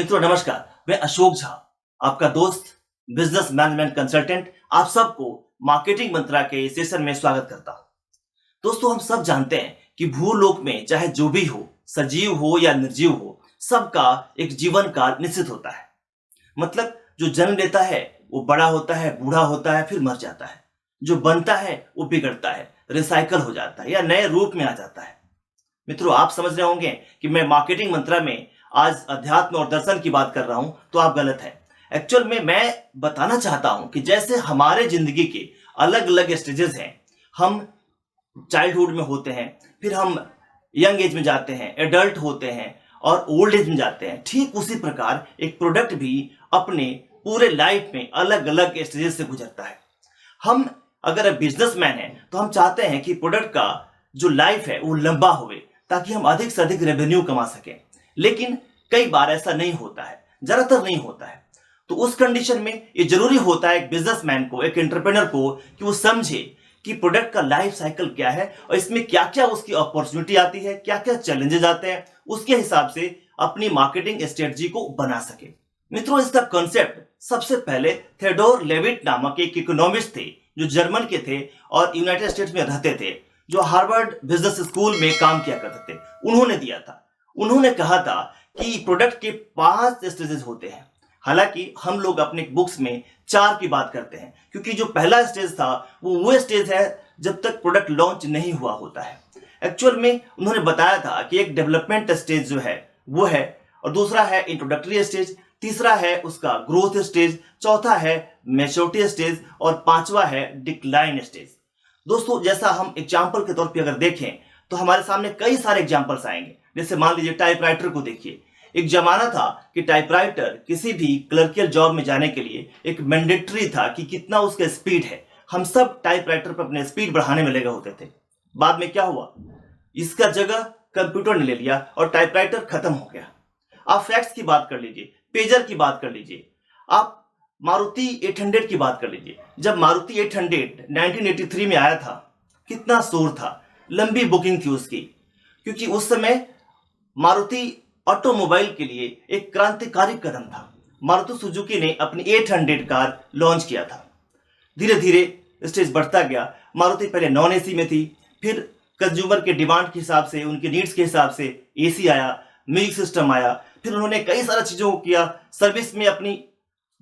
मित्रों नमस्कार, मैं अशोक झा, आपका दोस्त, बिजनेस मैनेजमेंट कंसल्टेंट, आप सबको मार्केटिंग मंत्रा के सेशन में स्वागत करता हूं। दोस्तों, हम सब जानते हैं कि भूलोक में चाहे जो भी हो, सजीव हो या निर्जीव हो, सबका एक जीवन काल निश्चित होता है। मतलब जो जन्म लेता है वो बड़ा होता है, बूढ़ा होता है, फिर मर जाता है। जो बनता है वो बिगड़ता है, रिसाइकल हो जाता है या नए रूप में आ जाता है। मित्रों, आप समझ रहे होंगे कि मैं मार्केटिंग मंत्रा में आज अध्यात्म और दर्शन की बात कर रहा हूं, तो आप गलत हैं। एक्चुअल में मैं बताना चाहता हूं कि जैसे हमारे जिंदगी के अलग अलग स्टेजेस हैं, हम चाइल्डहुड में होते हैं, फिर हम यंग एज में जाते हैं, एडल्ट होते हैं और ओल्ड एज में जाते हैं। ठीक उसी प्रकार एक प्रोडक्ट भी अपने पूरे लाइफ में अलग अलग स्टेजेस से गुजरता है। हम अगर बिजनेसमैन हैं तो हम चाहते हैं कि प्रोडक्ट का जो लाइफ है वो लंबा होवे, ताकि हम अधिक से अधिक रेवेन्यू कमा सकें। लेकिन कई बार ऐसा नहीं होता है, ज्यादातर नहीं होता है। तो उस कंडीशन में ये जरूरी होता है एक बिजनेसमैन को, एक एंटरप्रेन्योर को, कि वो समझे कि प्रोडक्ट का लाइफ साइकिल क्या है और इसमें क्या क्या उसकी अपॉर्चुनिटी आती है, क्या क्या चैलेंजेस आते हैं, उसके हिसाब से अपनी मार्केटिंग स्ट्रेटजी को बना सके। मित्रों, इसका कॉन्सेप्ट सबसे पहले थियोडोर लेविट नामक एक इकोनॉमिस्ट थे, जो जर्मन के थे और यूनाइटेड स्टेट्स में रहते थे, जो हार्वर्ड बिजनेस स्कूल में काम किया करते थे, उन्होंने दिया था। उन्होंने कहा था कि प्रोडक्ट के 5 स्टेजेस होते हैं। हालांकि हम लोग अपने बुक्स में 4 की बात करते हैं, क्योंकि जो पहला स्टेज था वो स्टेज है जब तक प्रोडक्ट लॉन्च नहीं हुआ होता है। एक्चुअल में उन्होंने बताया था कि एक डेवलपमेंट स्टेज जो है वो है, और दूसरा है इंट्रोडक्टरी स्टेज, तीसरा है उसका ग्रोथ स्टेज, चौथा है मैच्योरिटी स्टेज और 5वां है डिक्लाइन स्टेज। दोस्तों, जैसा हम एग्जाम्पल के तौर पे अगर देखें तो हमारे सामने कई सारे एग्जाम्पल्स आएंगे। जैसे मान लीजिए टाइपराइटर को देखिए। एक जमाना था कि टाइपराइटर किसी भी क्लर्कियल जॉब में जाने के लिए एक मैंडेटरी था कि कितना उसका स्पीड है। हम सब टाइपराइटर पर अपने स्पीड बढ़ाने में लगे होते थे। बाद में क्या हुआ, इसका जगह कंप्यूटर ने ले लिया और टाइपराइटर खत्म हो गया। आप फैक्स की बात कर लीजिए, पेजर की बात कर लीजिए, आप मारुति 800 की बात कर लीजिए। जब मारुति 800 1983 में आया था, कितना शोर था, लंबी बुकिंग थी उसकी, क्योंकि उस समय मारुति ऑटोमोबाइल के लिए एक क्रांतिकारी कदम था। मारुति सुजुकी ने अपनी 800 कार लॉन्च किया था। धीरे धीरे स्टेज बढ़ता गया। मारुति पहले नॉन एसी में थी, फिर कंज्यूमर के डिमांड के हिसाब से, उनके नीड्स के हिसाब से एसी आया, म्यूजिक सिस्टम आया, फिर उन्होंने कई सारी चीजों को किया। सर्विस में अपनी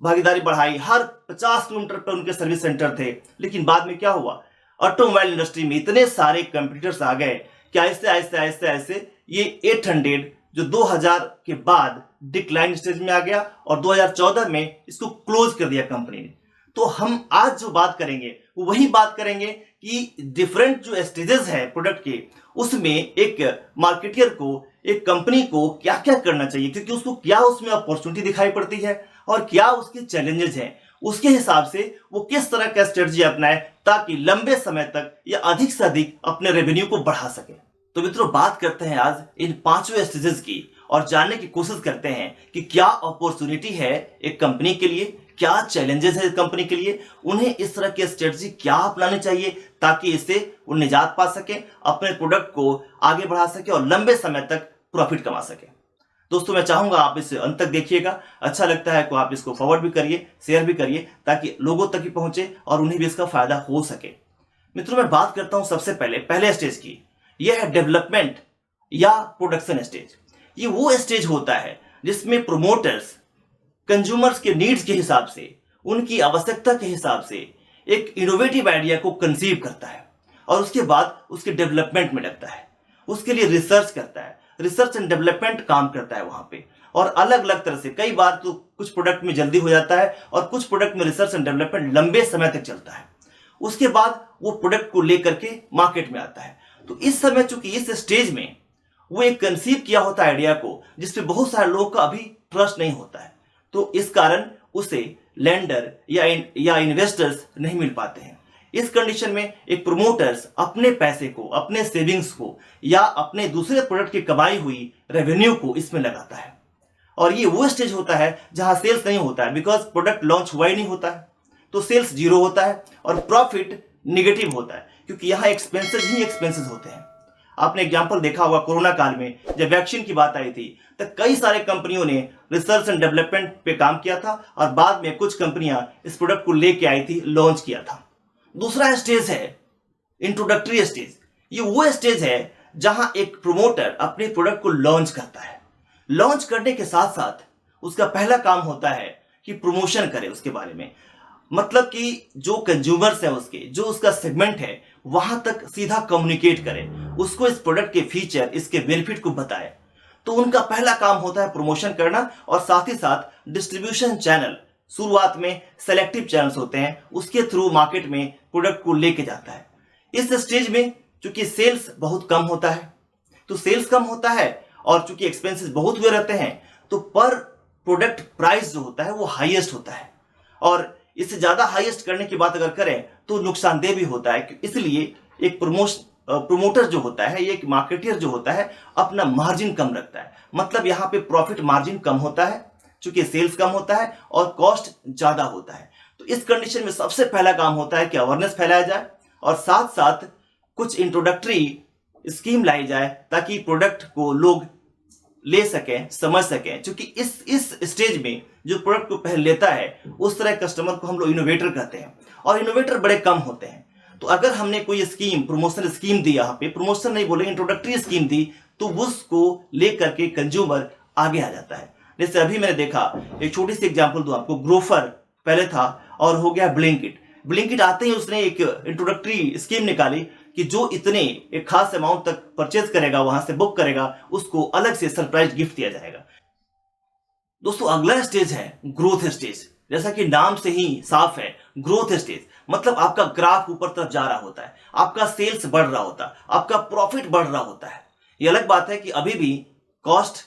भागीदारी बढ़ाई, हर 50 किलोमीटर पर उनके सर्विस सेंटर थे। लेकिन बाद में क्या हुआ, ऑटोमोबाइल इंडस्ट्री में इतने सारे कंपटीटर्स आ गए कि आहिस्ते आहिस्ते आहिस्ते आहिस्ते ये 800 जो 2000 के बाद डिक्लाइन स्टेज में आ गया और 2014 में इसको क्लोज कर दिया कंपनी ने। तो हम आज जो बात करेंगे वो वही बात करेंगे कि डिफरेंट जो स्टेजेस है प्रोडक्ट के, उसमें एक मार्केटियर को, एक कंपनी को क्या क्या करना चाहिए, क्योंकि उसको क्या उसमें अपॉर्चुनिटी दिखाई पड़ती है और क्या उसके चैलेंजेस हैं, उसके हिसाब से वो किस तरह का स्ट्रेटजी अपनाए ताकि लंबे समय तक या अधिक से अधिक अपने रेवेन्यू को बढ़ा सके। तो मित्रों, बात करते हैं आज इन 5वें स्टेजेस की और जानने की कोशिश करते हैं कि क्या अपॉर्चुनिटी है एक कंपनी के लिए, क्या चैलेंजेस है कंपनी के लिए, उन्हें इस तरह की स्ट्रेटजी क्या अपनानी चाहिए ताकि इससे वो निजात पा सके, अपने प्रोडक्ट को आगे बढ़ा सके और लंबे समय तक प्रॉफिट कमा सके। दोस्तों, मैं चाहूंगा आप इसे अंत तक देखिएगा। अच्छा लगता है तो आप इसको फॉरवर्ड भी करिए, शेयर भी करिए, ताकि लोगों तक ही पहुंचे और उन्हें भी इसका फायदा हो सके। मित्रों, मैं बात करता हूं सबसे पहले स्टेज की। यह है डेवलपमेंट या प्रोडक्शन स्टेज। ये वो स्टेज होता है जिसमें प्रोमोटर्स कंज्यूमर्स के नीड्स के हिसाब से, उनकी आवश्यकता के हिसाब से एक इनोवेटिव आइडिया को कंसीव करता है और उसके बाद उसके डेवलपमेंट में लगता है, उसके लिए रिसर्च करता है, रिसर्च एंड डेवलपमेंट काम करता है वहां पे। और अलग अलग तरह से, कई बार तो कुछ प्रोडक्ट में जल्दी हो जाता है और कुछ प्रोडक्ट में रिसर्च एंड डेवलपमेंट लंबे समय तक चलता है। उसके बाद वो प्रोडक्ट को लेकर के मार्केट में आता है। तो इस समय, चूंकि इस स्टेज में वो एक कंसीव किया होता है आइडिया को, जिसपे बहुत सारे लोगों का अभी ट्रस्ट नहीं होता है, तो इस कारण उसे लेंडर या इन्वेस्टर्स नहीं मिल पाते हैं। इस कंडीशन में एक प्रोमोटर्स अपने पैसे को, अपने सेविंग्स को या अपने दूसरे प्रोडक्ट की कमाई हुई रेवेन्यू को इसमें लगाता है। और ये वो स्टेज होता है जहां सेल्स नहीं होता है, बिकॉज प्रोडक्ट लॉन्च हुआ ही नहीं होता है, तो सेल्स जीरो होता है और प्रॉफिट निगेटिव होता है, क्योंकि यहां एक्सपेंसेस ही एक्सपेंसेस होते हैं। आपने एग्जाम्पल देखा होगा कोरोना काल में जब वैक्सीन की बात आई थी तो कई सारे कंपनियों ने रिसर्च एंड डेवलपमेंट पे काम किया था और बाद में कुछ कंपनियां इस प्रोडक्ट को लेके आई थी, लॉन्च किया था। दूसरा स्टेज है इंट्रोडक्टरी स्टेज। ये वो स्टेज है जहां एक प्रोमोटर अपने प्रोडक्ट को लॉन्च करता है। लॉन्च करने के साथ साथ उसका पहला काम होता है कि प्रमोशन करे उसके बारे में, मतलब कि जो कंज्यूमर्स है उसके, जो उसका सेगमेंट है वहां तक सीधा कम्युनिकेट करे, उसको इस प्रोडक्ट के फीचर, इसके बेनिफिट को बताए। तो उनका पहला काम होता है प्रमोशन करना और साथ ही साथ डिस्ट्रीब्यूशन चैनल, शुरुआत में सेलेक्टिव चैनल्स होते हैं, उसके थ्रू मार्केट में प्रोडक्ट को लेके जाता है। इस स्टेज में चूंकि सेल्स बहुत कम होता है, तो सेल्स कम होता है और चूंकि एक्सपेंसेस बहुत हुए रहते हैं तो पर प्रोडक्ट प्राइस जो होता है वो हाईएस्ट होता है। और इससे ज्यादा हाईएस्ट करने की बात अगर करें तो नुकसानदेह भी होता है। इसलिए एक प्रोमोटर जो होता है, एक मार्केटियर जो होता है, अपना मार्जिन कम रखता है। मतलब यहाँ पे प्रॉफिट मार्जिन कम होता है चूंकि सेल्स कम होता है और कॉस्ट ज्यादा होता है। तो इस कंडीशन में सबसे पहला काम होता है कि अवेयरनेस फैलाया जाए और साथ साथ कुछ इंट्रोडक्टरी स्कीम लाई जाए ताकि प्रोडक्ट को लोग ले सकें, समझ सकें। क्योंकि इस स्टेज में जो प्रोडक्ट को पहले लेता है उस तरह कस्टमर को हम लोग इनोवेटर कहते हैं और इनोवेटर बड़े कम होते हैं। तो अगर हमने कोई स्कीम, प्रमोशन स्कीम दी, यहाँ पे प्रमोशन नहीं बोले, इंट्रोडक्टरी स्कीम दी, तो उसको लेकर के कंज्यूमर आगे आ जाता है। जैसे अभी मैंने देखा, एक छोटी सी एग्जांपल दूं आपको, ग्रोफर पहले था और हो गया ब्लिंकिट। ब्लिंकिट आते ही उसने एक इंट्रोडक्टरी स्कीम निकाली कि जो इतने एक खास अमाउंट तक परचेज करेगा, वहां से बुक करेगा, उसको अलग से सरप्राइज गिफ्ट दिया जाएगा। दोस्तों अगला स्टेज है ग्रोथ स्टेज। जैसा कि नाम से ही साफ है, ग्रोथ स्टेज मतलब आपका ग्राफ ऊपर तरफ जा रहा होता है, आपका सेल्स बढ़ रहा होता है, आपका प्रॉफिट बढ़ रहा होता है। ये अलग बात है कि अभी भी कॉस्ट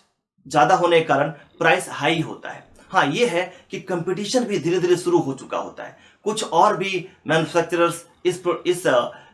ज्यादा होने के कारण प्राइस हाई होता है। हाँ, ये है कि कंपटीशन भी धीरे धीरे शुरू हो चुका होता है। कुछ और भी मैन्युफैक्चरर्स इस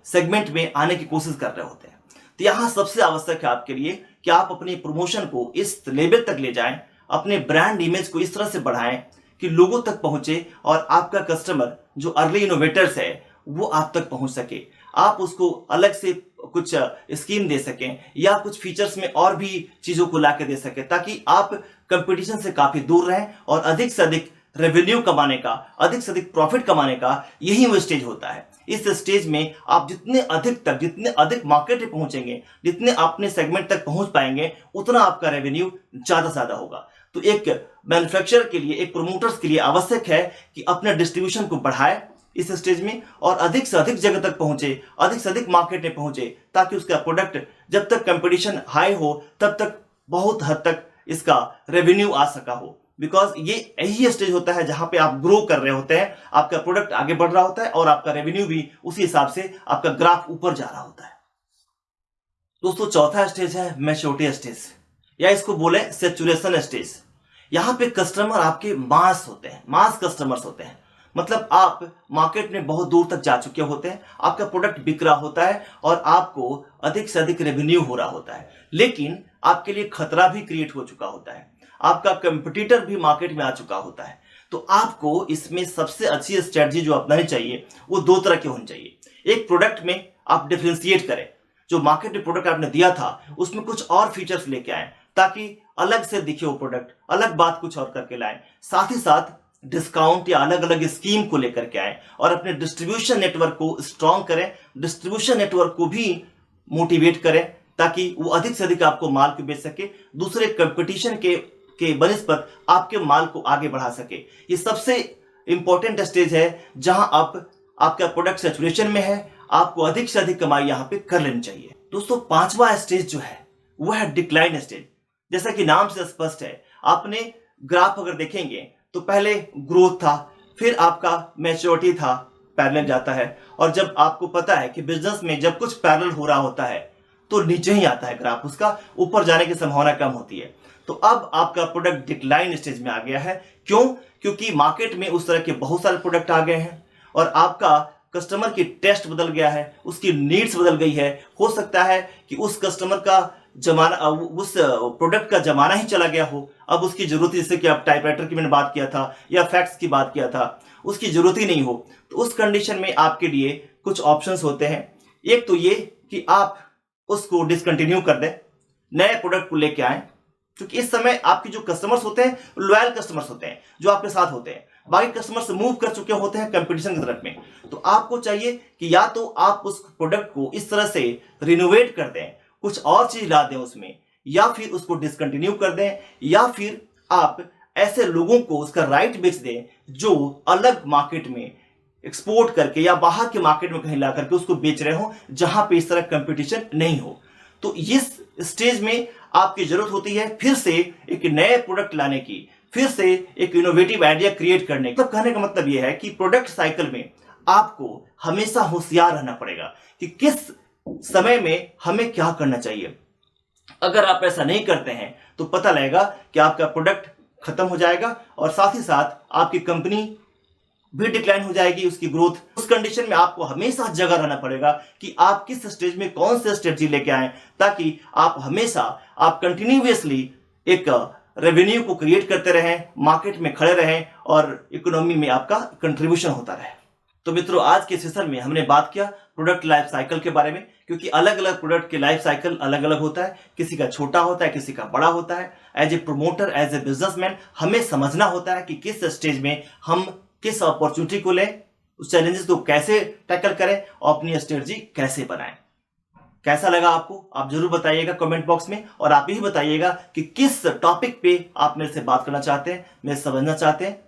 सेगमेंट में आने की कोशिश कर रहे होते हैं। तो यहां सबसे आवश्यक है आपके लिए कि आप अपने प्रमोशन को इस लेवल तक ले जाएं, अपने ब्रांड इमेज को इस तरह से बढ़ाएं कि लोगों तक पहुंचे और आपका कस्टमर जो अर्ली इनोवेटर्स है वो आप तक पहुंच सके। आप उसको अलग से कुछ स्कीम दे सकें या कुछ फीचर्स में और भी चीजों को लाके दे सकें ताकि आप कंपटीशन से काफी दूर रहें और अधिक से अधिक रेवेन्यू कमाने का, अधिक से अधिक प्रॉफिट कमाने का यही वो स्टेज होता है। इस स्टेज में आप जितने अधिक मार्केट में पहुंचेंगे, जितने अपने सेगमेंट तक पहुंच पाएंगे, उतना आपका रेवेन्यू ज्यादा होगा। तो एक मैन्युफैक्चरर के लिए, एक प्रोमोटर्स के लिए आवश्यक है कि अपने डिस्ट्रीब्यूशन को बढ़ाए इस स्टेज में और अधिक से अधिक जगह तक पहुंचे, अधिक से अधिक मार्केट में पहुंचे ताकि उसका प्रोडक्ट जब तक कंपटीशन हाई हो तब तक बहुत हद तक इसका रेवेन्यू आ सका हो। बिकॉज ये यही स्टेज होता है जहां पे आप ग्रो कर रहे होते हैं, आपका प्रोडक्ट आगे बढ़ रहा होता है और आपका रेवेन्यू भी उसी हिसाब से आपका ग्राफ ऊपर जा रहा होता है। दोस्तों चौथा स्टेज है मैच्योरिटी स्टेज या इसको बोले सैचुरेशन स्टेज। यहां पे कस्टमर आपके मास होते हैं, मास कस्टमर्स होते हैं। मतलब आप मार्केट में बहुत दूर तक जा चुके होते हैं, आपका प्रोडक्ट बिक रहा होता है और आपको अधिक से अधिक रेवेन्यू हो रहा होता है, लेकिन आपके लिए खतरा भी क्रिएट हो चुका होता है, आपका कंपटीटर भी मार्केट में आ चुका होता है। तो आपको इसमें सबसे अच्छी स्ट्रेटजी जो अपनानी चाहिए वो दो तरह की होनी चाहिए। एक, प्रोडक्ट में आप डिफरेंशिएट करें, जो मार्केट में प्रोडक्ट आपने दिया था उसमें कुछ और फीचर्स लेके आए ताकि अलग से दिखे वो प्रोडक्ट, अलग बात कुछ और करके लाएं। साथ ही साथ डिस्काउंट या अलग अलग स्कीम को लेकर के आए और अपने डिस्ट्रीब्यूशन नेटवर्क को स्ट्रॉन्ग करें, डिस्ट्रीब्यूशन नेटवर्क को भी मोटिवेट करें ताकि वो अधिक से अधिक आपको माल को बेच सके, दूसरे कंपटीशन के बनिस्पत आपके माल को आगे बढ़ा सके। ये सबसे इंपॉर्टेंट स्टेज है जहां आपका प्रोडक्ट सैचुरेशन में है, आपको अधिक से अधिक कमाई यहां पे कर लेनी चाहिए। दोस्तों पांचवा स्टेज जो है वो है डिक्लाइन स्टेज। जैसा कि नाम से स्पष्ट है, आपने ग्राफ अगर देखेंगे तो पहले ग्रोथ था, फिर आपका मैच्योरिटी था, पैरेलल जाता है, और जब आपको पता है कि बिजनेस में जब कुछ पैरेलल हो रहा होता है तो नीचे ही आता है ग्राफ, उसका ऊपर जाने की संभावना कम होती है। तो अब आपका प्रोडक्ट डिक्लाइन स्टेज में आ गया है। क्यों? क्योंकि मार्केट में उस तरह के बहुत सारे प्रोडक्ट आ गए हैं और आपका कस्टमर की टेस्ट बदल गया है, उसकी नीड्स बदल गई है। हो सकता है कि उस कस्टमर का जमाना, उस प्रोडक्ट का जमाना ही चला गया हो, अब उसकी जरूरत, जैसे कि आप टाइपराइटर की मैंने बात किया था या फैक्स की बात किया था, उसकी जरूरत ही नहीं हो। तो उस कंडीशन में आपके लिए कुछ ऑप्शंस होते हैं। एक तो ये कि आप उसको डिसकंटिन्यू कर दें, नए प्रोडक्ट को लेके आए, क्योंकि इस समय आपके जो कस्टमर्स होते हैं लॉयल कस्टमर्स होते हैं जो आपके साथ होते हैं, बाकी कस्टमर्स मूव कर चुके होते हैं कंपटीशन की तरफ में। तो आपको चाहिए कि या तो आप उस प्रोडक्ट को इस तरह से रिनोवेट कर दें, कुछ और चीज ला दें उसमें, या फिर उसको डिसकंटिन्यू कर दें, या फिर आप ऐसे लोगों को उसका राइट बेच दें जो अलग मार्केट में एक्सपोर्ट करके या बाहर के मार्केट में कहीं ला करके उसको बेच रहे हो जहां पे इस तरह कंपटीशन नहीं हो। तो इस स्टेज में आपकी जरूरत होती है फिर से एक नए प्रोडक्ट लाने की, फिर से एक इनोवेटिव आइडिया क्रिएट करने की। मतलब कहने का मतलब यह है कि प्रोडक्ट साइकिल में आपको हमेशा होशियार रहना पड़ेगा कि किस समय में हमें क्या करना चाहिए। अगर आप ऐसा नहीं करते हैं तो पता लगेगा कि आपका प्रोडक्ट खत्म हो जाएगा और साथ ही साथ आपकी कंपनी भी डिक्लाइन हो जाएगी, उसकी ग्रोथ। उस कंडीशन में आपको हमेशा जगह रहना पड़ेगा कि आप किस स्टेज में कौन से स्ट्रेटजी लेके आए, ताकि आप हमेशा आप कंटिन्यूअसली एक रेवेन्यू को क्रिएट करते रहें, मार्केट में खड़े रहें और इकोनॉमी में आपका कंट्रीब्यूशन होता रहे। तो मित्रों, आज के सेशन में हमने बात किया प्रोडक्ट लाइफ साइकिल के बारे में, क्योंकि अलग अलग प्रोडक्ट के लाइफ साइकिल अलग अलग होता है, किसी का छोटा होता है, किसी का बड़ा होता है। As a promoter, as a businessman हमें समझना होता है कि किस स्टेज में हम किस अपॉर्चुनिटी को लें, उस चैलेंजेस को कैसे टैकल करें और अपनी स्ट्रेटजी कैसे बनाएं। कैसा लगा आपको आप जरूर बताइएगा कमेंट बॉक्स में, और आप ही बताइएगा कि किस टॉपिक पे आप मेरे से बात करना चाहते हैं, मेरे समझना चाहते हैं।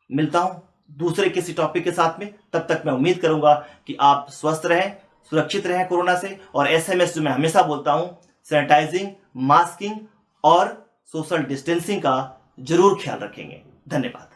मिलता हूं दूसरे किसी टॉपिक के साथ में, तब तक मैं उम्मीद करूंगा कि आप स्वस्थ रहें, सुरक्षित रहें कोरोना से। और SMS जो मैं हमेशा बोलता हूं, सैनिटाइजिंग, मास्किंग और सोशल डिस्टेंसिंग का जरूर ख्याल रखेंगे। धन्यवाद।